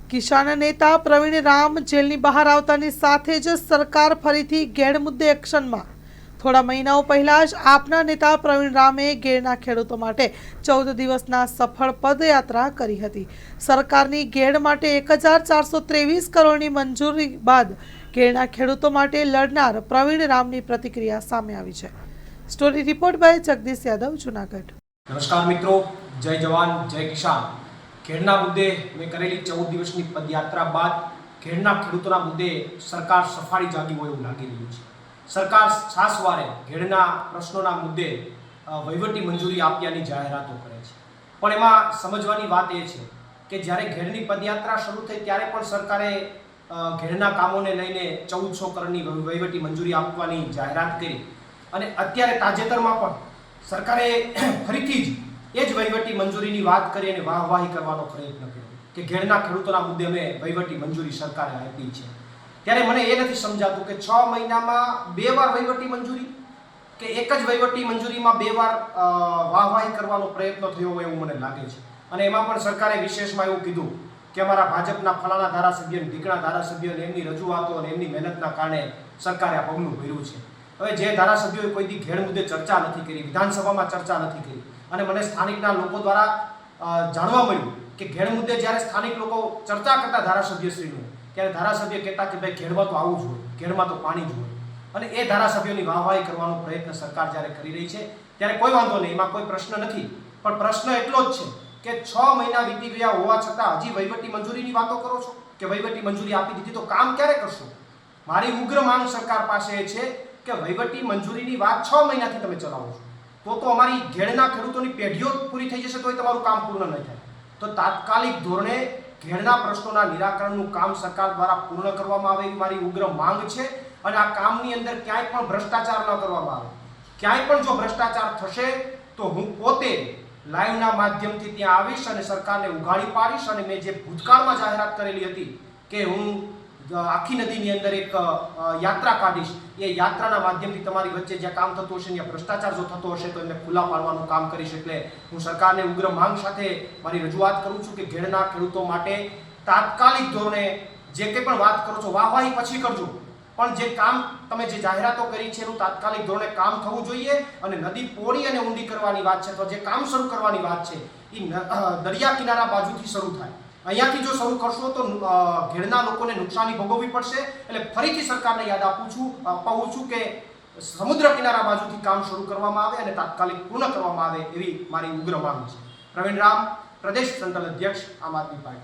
કિસાન નેતા પ્રવીણ રામ જેલની બહાર આવતાની સાથે જ સરકાર ફરીથી ગેડ મુદ્દે એક્શનમાં। થોડા મહિનાઓ પહેલા જ આપના નેતા પ્રવીણ રામે ગેડના ખેડૂતો માટે 14 દિવસના સફળ પદયાત્રા કરી હતી। સરકારની ગેડ માટે 1423 કરોડની મંજૂરી બાદ ગેડના ખેડૂતો માટે લડનાર પ્રવીણ રામની પ્રતિક્રિયા સામે આવી છે। Story report by Jagdish Yadav, Junagadh. નમસ્કાર મિત્રો, જય જવાન જય કિસાન। ખેડના મુદ્દે મેં કરેલી 14 દિવસની પદયાત્રા બાદ ખેડના ખેડૂતોના મુદ્દે સરકાર સફાળી જાગી હોય એવું લાગી રહ્યું છે। સરકાર છાસવારે ખેડના પ્રશ્નોના મુદ્દે વહીવટી મંજૂરી આપ્યાની જાહેરાતો કરે છે, પણ એમાં સમજવાની વાત એ છે કે જ્યારે ખેડની પદયાત્રા શરૂ થઈ ત્યારે પણ સરકારે ખેડના કામોને લઈને 1400 કરોડની વહીવટી મંજૂરી આપવાની જાહેરાત કરી, અને અત્યારે તાજેતરમાં પણ સરકારે ફરીથી જ એ જ વહીવટી મંજૂરીની વાત કરી અને વાહવાહી કરવાનો પ્રયત્ન કર્યો કે ઘેડના ખેડૂતોના મુદ્દે અમે વહીવટી મંજૂરી સરકારે આપી છે। ત્યારે મને એ નથી સમજાતું કે 6 મહિનામાં 2 વાર વહીવટી મંજૂરી કે એક જ વહીવટી મંજૂરીમાં 2 વાર વાહવાહી કરવાનો પ્રયત્ન થયો હોય એવું મને લાગે છે। અને એમાં પણ સરકારે વિશેષમાં એવું કીધું કે અમારા ભાજપના ફલાણા ધારાસભ્ય, ઢીકણા ધારાસભ્ય એમની રજૂઆતો અને એમની મહેનતના કારણે સરકારે આ પગલું ભર્યું છે। હવે જે ધારાસભ્યોએ કોઈ દી ઘેડ મુદ્દે ચર્ચા નથી કરી, વિધાનસભામાં ચર્ચા નથી કરી, અને મને સ્થાનિકના લોકો દ્વારા જાણવા મળ્યું કે ઘેડ મુદ્દે જ્યારે સ્થાનિક લોકો ચર્ચા કરતા ધારાસભ્યશ્રીનું, ત્યારે ધારાસભ્ય કહેતા કે ભાઈ ઘેડમાં તો આવું જ હોય, ઘેડમાં તો પાણી જ હોય, અને એ ધારાસભ્યોની વાહવાહી કરવાનો પ્રયત્ન સરકાર જ્યારે કરી રહી છે ત્યારે કોઈ વાંધો નહીં, એમાં કોઈ પ્રશ્ન નથી। પણ પ્રશ્ન એટલો જ છે કે 6 મહિના વીતી ગયા હોવા છતાં હજી વહીવટી મંજૂરીની વાતો કરો છો કે વહીવટી મંજૂરી આપી દીધી તો કામ ક્યારે કરશો? મારી ઉગ્ર માંગ સરકાર પાસે છે કે વહીવટી મંજૂરીની વાત 6 મહિનાથી તમે ચલાવો છો તો અમારી ઘેડના ખેડૂતોની પેઢીઓ પૂરી થઈ જશે તોય તમારું કામ પૂર્ણ નહીં થાય। તો તાત્કાલિક ધોરણે ઘેડના પ્રશ્નોના નિરાકરણનું કામ સરકાર દ્વારા પૂર્ણ કરવામાં આવે એવી મારી ઉગ્ર માંગ છે। અને આ કામની અંદર ક્યાંય પણ ભ્રષ્ટાચાર ન કરવામાં આવે। ક્યાંય પણ જો ભ્રષ્ટાચાર થશે તો હું પોતે લાઈવના માધ્યમથી ત્યાં આવીશ અને સરકારને ઉઘાડી પાડીશ, અને મેં જે ભૂતકાળમાં જાહેરાત કરેલી હતી કે હું આખી નદીની અંદર એક યાત્રા કાઢીશ, એ યાત્રાના માધ્યમથી તમારી વચ્ચે જ્યાં કામ થતું હશે ત્યાં ભ્રષ્ટાચાર જો થતો હશે તો એમને ખુલ્લા પાડવાનું કામ કરીશ। એટલે હું સરકારને ઉગ્ર માંગ સાથે મારી રજૂઆત કરું છું કે ઘેડના ખેડૂતો માટે તાત્કાલિક ધોરણે જે કંઈ પણ વાત કરો છો વાહવાહી પછી કરજો, પણ જે કામ તમે જે જાહેરાતો કરી છે એનું તાત્કાલિક ધોરણે કામ થવું જોઈએ। અને નદી પહોળી અને ઊંડી કરવાની વાત છે તો જે કામ શરૂ કરવાની વાત છે એ દરિયા કિનારા બાજુથી શરૂ થાય। અહીંયાથી જો શરૂ કરશો તો ઘેડના લોકોને નુકસાની ભોગવવી પડશે। એટલે ફરીથી સરકારને યાદ અપાવું છું કે સમુદ્ર કિનારા બાજુથી કામ શરૂ કરવામાં આવે અને તાત્કાલિક પૂર્ણ કરવામાં આવે એવી મારી ઉગ્ર માંગ છે। પ્રવીણ રામ, પ્રદેશ સંકલન અધ્યક્ષ, આમ આદમી પાર્ટી।